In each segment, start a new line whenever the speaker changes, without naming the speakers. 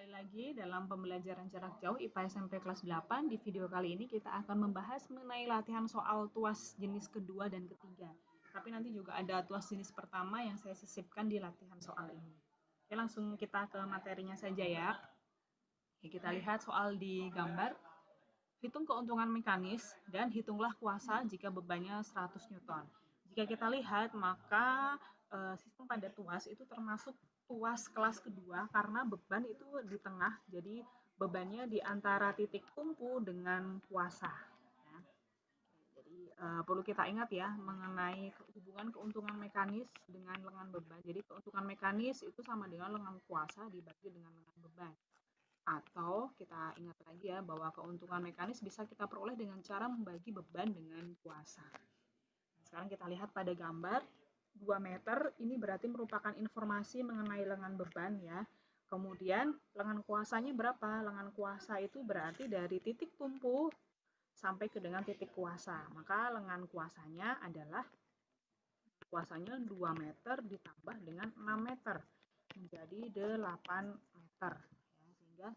lagi dalam pembelajaran jarak jauh IPA SMP kelas 8. Di video kali ini kita akan membahas mengenai latihan soal tuas jenis kedua dan ketiga. Tapi nanti juga ada tuas jenis pertama yang saya sisipkan di latihan soal ini. Oke, langsung kita ke materinya saja ya. Oke, kita lihat soal di gambar. Hitung keuntungan mekanis dan hitunglah kuasa jika bebannya 100 Newton. Jika kita lihat, maka sistem pada tuas itu termasuk tuas kelas kedua karena beban itu di tengah, jadi bebannya di antara titik tumpu dengan kuasa. Ya. Jadi perlu kita ingat ya mengenai hubungan keuntungan mekanis dengan lengan beban. Jadi keuntungan mekanis itu sama dengan lengan kuasa dibagi dengan lengan beban. Atau kita ingat lagi ya bahwa keuntungan mekanis bisa kita peroleh dengan cara membagi beban dengan kuasa. Sekarang kita lihat pada gambar 2 meter ini berarti merupakan informasi mengenai lengan beban ya. Kemudian lengan kuasanya berapa? Lengan kuasa itu berarti dari titik tumpu sampai ke dengan titik kuasa. Maka lengan kuasanya adalah 2 meter ditambah dengan 6 meter menjadi 8 meter. Ya, sehingga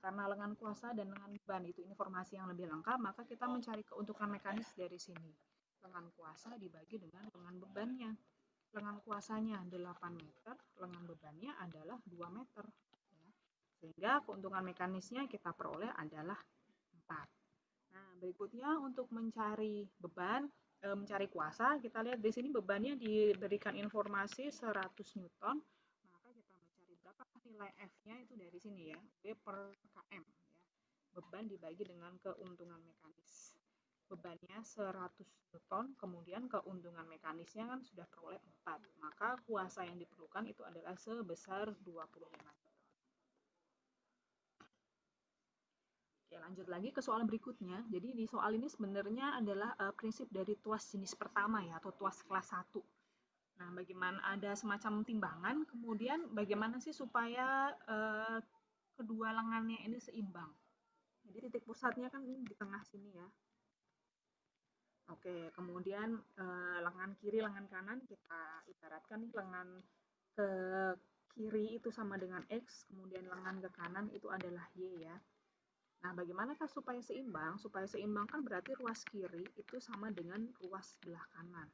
karena lengan kuasa dan lengan beban itu informasi yang lebih lengkap, maka kita mencari keuntungan mekanis dari sini. Lengan kuasa dibagi dengan lengan bebannya. Lengan kuasanya 8 meter, lengan bebannya adalah 2 meter. Ya. Sehingga keuntungan mekanisnya kita peroleh adalah 4. Nah, berikutnya untuk mencari beban, mencari kuasa, kita lihat di sini bebannya diberikan informasi 100 Newton, maka kita mencari berapa nilai F-nya itu dari sini ya, W per km. Ya. Beban dibagi dengan keuntungan mekanis. Bebannya 100 Newton, kemudian keuntungan mekanisnya kan sudah peroleh 4, maka kuasa yang diperlukan itu adalah sebesar 25. Oke, lanjut lagi ke soal berikutnya. Jadi di soal ini sebenarnya adalah prinsip dari tuas jenis pertama ya, atau tuas kelas 1. Nah, bagaimana ada semacam timbangan, kemudian bagaimana sih supaya kedua lengannya ini seimbang. Jadi titik pusatnya kan di tengah sini ya. Oke, kemudian lengan kiri, lengan kanan kita ibaratkan nih lengan ke kiri itu sama dengan X, kemudian lengan ke kanan itu adalah Y ya. Nah, bagaimanakah supaya seimbang? Supaya seimbang kan berarti ruas kiri itu sama dengan ruas belah kanan.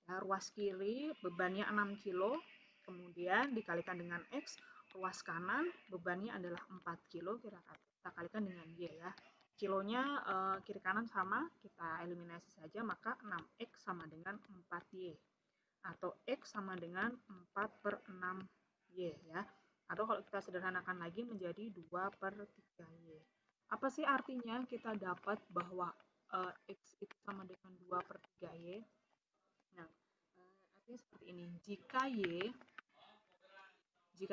Ya, ruas kiri bebannya 6 kilo, kemudian dikalikan dengan X, ruas kanan bebannya adalah 4 kilo, kita kalikan dengan Y ya. Kilonya kiri kanan sama, kita eliminasi saja, maka 6X sama dengan 4Y. Atau X sama dengan 4 per 6Y ya. Atau kalau kita sederhanakan lagi menjadi 2 per 3Y. Apa sih artinya kita dapat bahwa X itu sama dengan 2 per 3Y? Nah, artinya seperti ini. Jika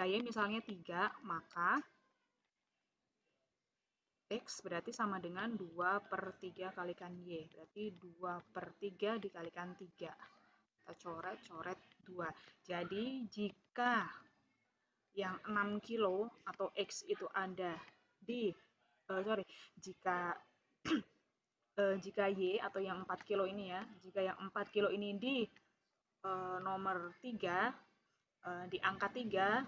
Y misalnya 3, maka X berarti sama dengan 2 per 3 kalikan Y. Berarti 2 per 3 dikalikan 3. Kita coret 2. Jadi jika yang 6 kilo atau X itu ada di, jika jika Y atau yang 4 kilo ini ya, jika yang 4 kilo ini di nomor 3, di angka 3,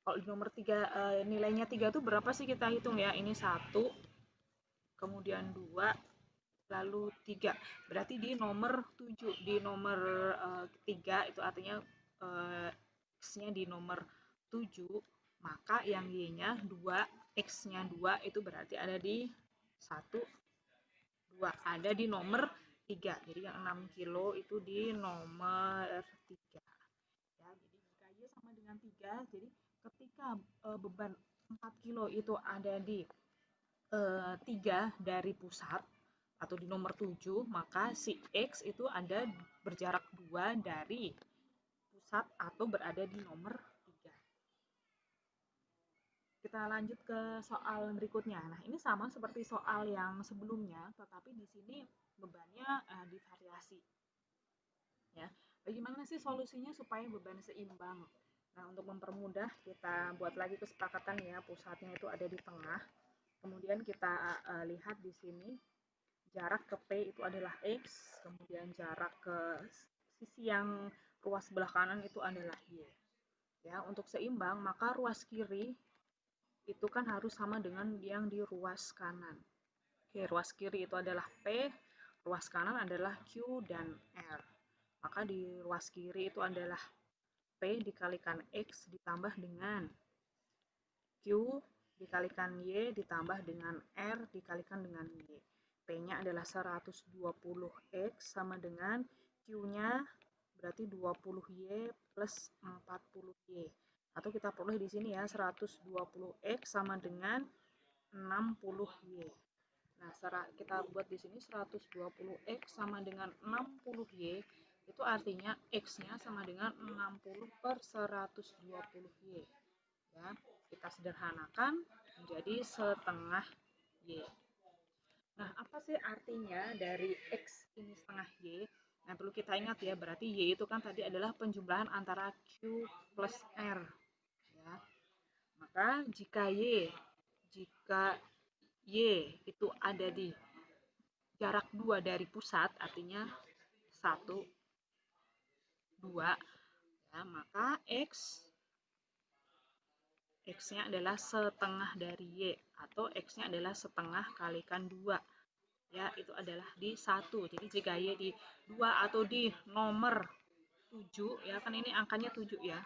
kalau di nomor 3 nilainya 3 itu berapa sih kita hitung ya? Ini 1, kemudian 2, lalu 3. Berarti di nomor 7, di nomor 3 itu artinya X-nya di nomor 7, maka yang Y-nya 2, X-nya 2 itu berarti ada di 1, 2. Ada di nomor 3. Jadi yang 6 kilo itu di nomor 3. Ya, jadi jika Y sama dengan 3, jadi ketika beban 4 kilo itu ada di 3 dari pusat atau di nomor 7, maka si X itu ada berjarak 2 dari pusat atau berada di nomor 3. Kita lanjut ke soal berikutnya. Nah, ini sama seperti soal yang sebelumnya, tetapi di sini bebannya divariasi. Ya, bagaimana sih solusinya supaya beban seimbang? Nah, untuk mempermudah kita buat lagi kesepakatan ya, pusatnya itu ada di tengah. Kemudian kita lihat di sini jarak ke P itu adalah X, kemudian jarak ke sisi yang ruas sebelah kanan itu adalah Y. Ya, untuk seimbang maka ruas kiri itu kan harus sama dengan yang di ruas kanan. Oke, ruas kiri itu adalah P, ruas kanan adalah Q dan R. Maka di ruas kiri itu adalah P dikalikan X ditambah dengan Q dikalikan Y ditambah dengan R dikalikan dengan Y. P-nya adalah 120X sama dengan Q-nya berarti 20Y plus 40Y. Atau kita peroleh di sini ya, 120X sama dengan 60Y. Nah, kita buat di sini 120X sama dengan 60Y, itu artinya X-nya sama dengan 60 per 120Y. Ya, kita sederhanakan menjadi setengah Y. Nah, apa sih artinya dari X ini setengah Y? Nah, perlu kita ingat ya, berarti Y itu kan tadi adalah penjumlahan antara Q plus R. Ya. Maka jika Y itu ada di jarak 2 dari pusat, artinya 1, 2, ya, maka X-nya adalah setengah dari Y, atau X-nya adalah setengah kalikan 2. Ya, itu adalah di 1. Jadi jika Y di 2 atau di nomor 7, ya kan ini angkanya 7 ya.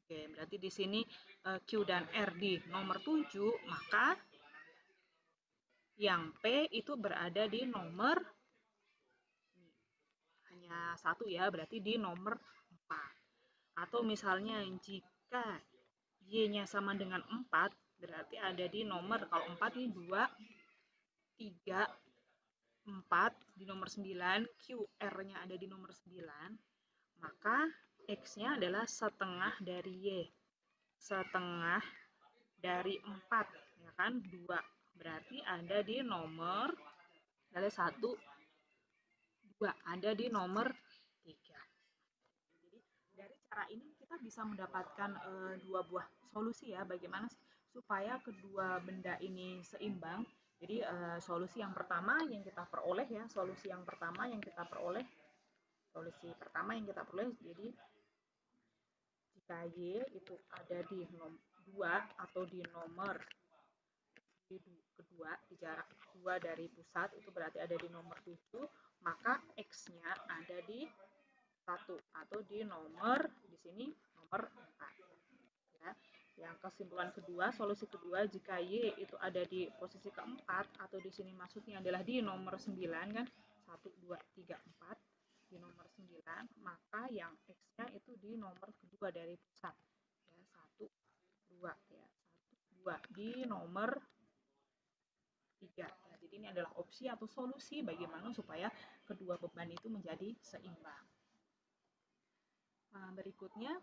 Oke, berarti di sini Q dan R di nomor 7, maka yang P itu berada di nomor hanya 1 ya, berarti di nomor 4. Atau misalnya jika Y-nya sama dengan 4, berarti ada di nomor, kalau 4 ini 2, 3, 4 di nomor 9, QR-nya ada di nomor 9, maka X-nya adalah setengah dari Y. Setengah dari 4, ya kan? 2. Berarti ada di nomor, ada 1, 2. Ada di nomor 3. Jadi dari cara ini kita bisa mendapatkan dua buah solusi ya, bagaimana sih supaya kedua benda ini seimbang. Jadi solusi yang pertama yang kita peroleh ya, solusi pertama yang kita peroleh, jadi jika Y itu ada di 2 atau di nomor kedua, di jarak 2 dari pusat, itu berarti ada di nomor 7, maka X-nya ada di 1 atau di nomor, di sini nomor 4. Ya. Yang kesimpulan kedua, solusi kedua, jika Y itu ada di posisi keempat, atau di sini maksudnya adalah di nomor 9 kan, 1, 2, 3, 4, di nomor 9, maka yang X-nya itu di nomor kedua dari pusat. Ya, 1, 2, ya, 1, 2, di nomor 3. Ya, jadi ini adalah opsi atau solusi bagaimana supaya kedua beban itu menjadi seimbang. Nah, berikutnya,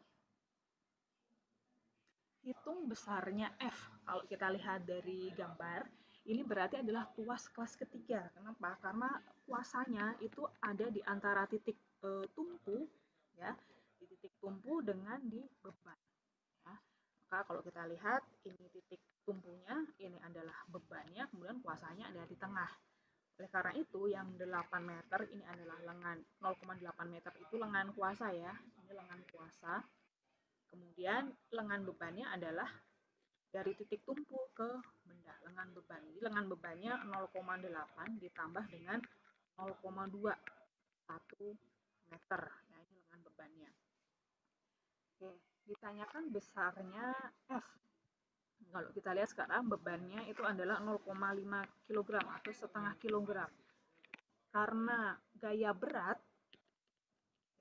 hitung besarnya F. Kalau kita lihat dari gambar, ini berarti adalah tuas kelas ketiga. Kenapa? Karena kuasanya itu ada di antara titik tumpu, ya, di titik tumpu dengan di beban. Ya. Maka kalau kita lihat, ini titik tumpunya, ini adalah bebannya, kemudian kuasanya ada di tengah. Oleh karena itu, yang 8 meter ini adalah lengan, 0,8 meter itu lengan kuasa ya. Ini lengan kuasa. Kemudian lengan bebannya adalah dari titik tumpu ke benda, lengan beban. Jadi lengan bebannya 0,8 ditambah dengan 0,21 meter. Ya, ini lengan bebannya. Oke, ditanyakan besarnya F. Kalau kita lihat sekarang bebannya itu adalah 0,5 kg atau setengah kilogram. Karena gaya berat,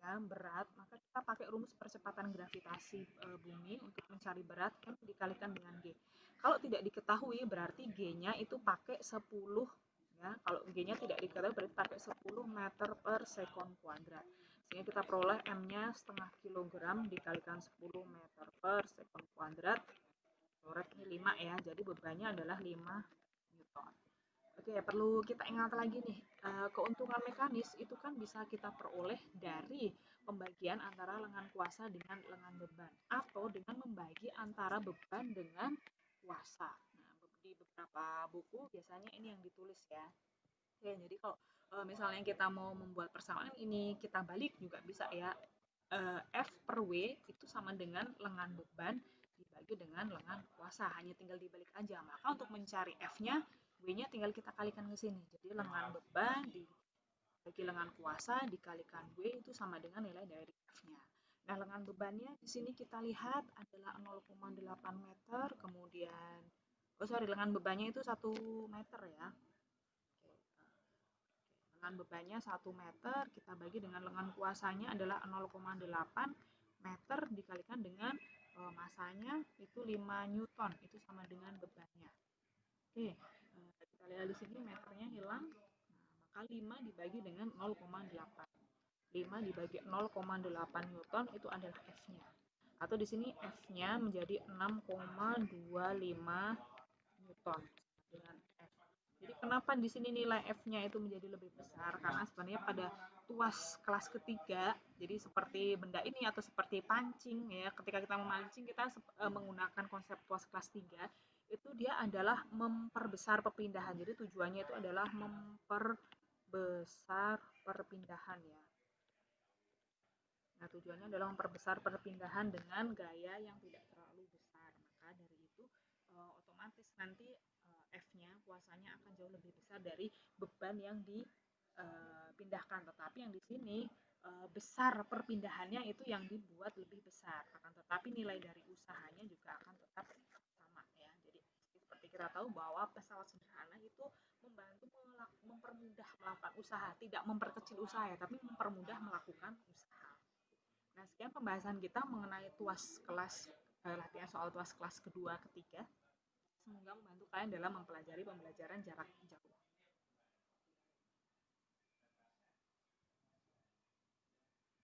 ya, berat, maka kita pakai rumus percepatan gravitasi bumi untuk mencari berat, kan dikalikan dengan G. Kalau tidak diketahui berarti G-nya itu pakai 10, ya. Kalau G-nya tidak diketahui berarti pakai 10 meter per sekon kuadrat. Sehingga kita peroleh M-nya setengah kilogram dikalikan 10 meter per sekon kuadrat. Korek ini 5 ya, jadi bebannya adalah 5 Newton. Oke, perlu kita ingat lagi nih, keuntungan mekanis itu kan bisa kita peroleh dari pembagian antara lengan kuasa dengan lengan beban, atau dengan membagi antara beban dengan kuasa. Nah, di beberapa buku biasanya ini yang ditulis ya. Oke, jadi kalau misalnya kita mau membuat persamaan ini, kita balik juga bisa ya. F per W itu sama dengan lengan beban dibagi dengan lengan kuasa, hanya tinggal dibalik aja. Maka untuk mencari F-nya, W-nya tinggal kita kalikan ke sini. Jadi lengan beban dibagi lengan kuasa dikalikan W itu sama dengan nilai dari F-nya. Nah, lengan bebannya di sini kita lihat adalah 0,8 meter, kemudian lengan bebannya itu 1 meter ya. Lengan bebannya 1 meter, kita bagi dengan lengan kuasanya adalah 0,8 meter dikalikan dengan masanya itu 5 Newton, itu sama dengan bebannya. Oke, kita lihat di sini meternya hilang, maka 5 dibagi dengan 0,8. 5 dibagi 0,8 Newton itu adalah F-nya. Atau di sini F-nya menjadi 6,25 Newton dengan F. Jadi kenapa di sini nilai F-nya itu menjadi lebih besar? Karena sebenarnya pada tuas kelas ketiga, jadi seperti benda ini atau seperti pancing ya, ketika kita memancing kita menggunakan konsep tuas kelas 3, itu dia adalah memperbesar perpindahan. Jadi tujuannya itu adalah memperbesar perpindahan ya. Nah, tujuannya adalah memperbesar perpindahan dengan gaya yang tidak terlalu besar. Maka dari itu otomatis nanti F-nya kuasanya akan jauh lebih besar dari beban yang dipindahkan. Tetapi yang di sini besar perpindahannya itu yang dibuat lebih besar. Akan tetapi nilai dari usahanya juga akan tetap sama ya. Jadi seperti kita tahu bahwa pesawat sederhana itu membantu mempermudah melakukan usaha, tidak memperkecil usaha ya, tapi mempermudah melakukan usaha. Nah, sekian pembahasan kita mengenai tuas kelas latihan soal tuas kelas kedua ketiga. Semoga membantu kalian dalam mempelajari pembelajaran jarak jauh.